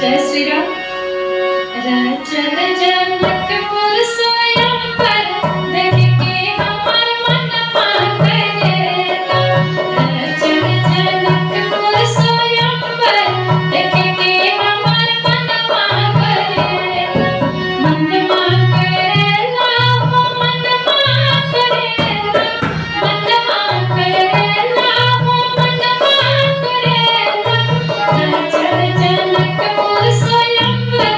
जय श्री राम। चल जनकपुर स्वयंवर देख के हमर मन करेला। चल जनकपुर स्वयंवर देख के हमर मनवा करेला। मनवा करेला हो मनवा करेला। मनवा करेला हो मनवा करेला। चल जनकपुर स्वयंवर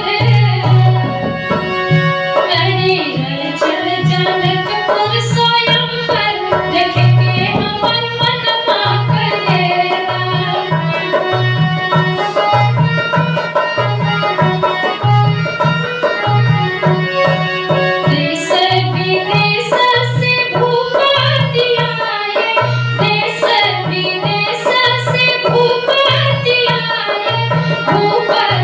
चल जनकपुर स्वयंवर देख के हमर मनवा करेला। देश विदेश से भूपति आए। देश विदेश से भूपति आए। भूपति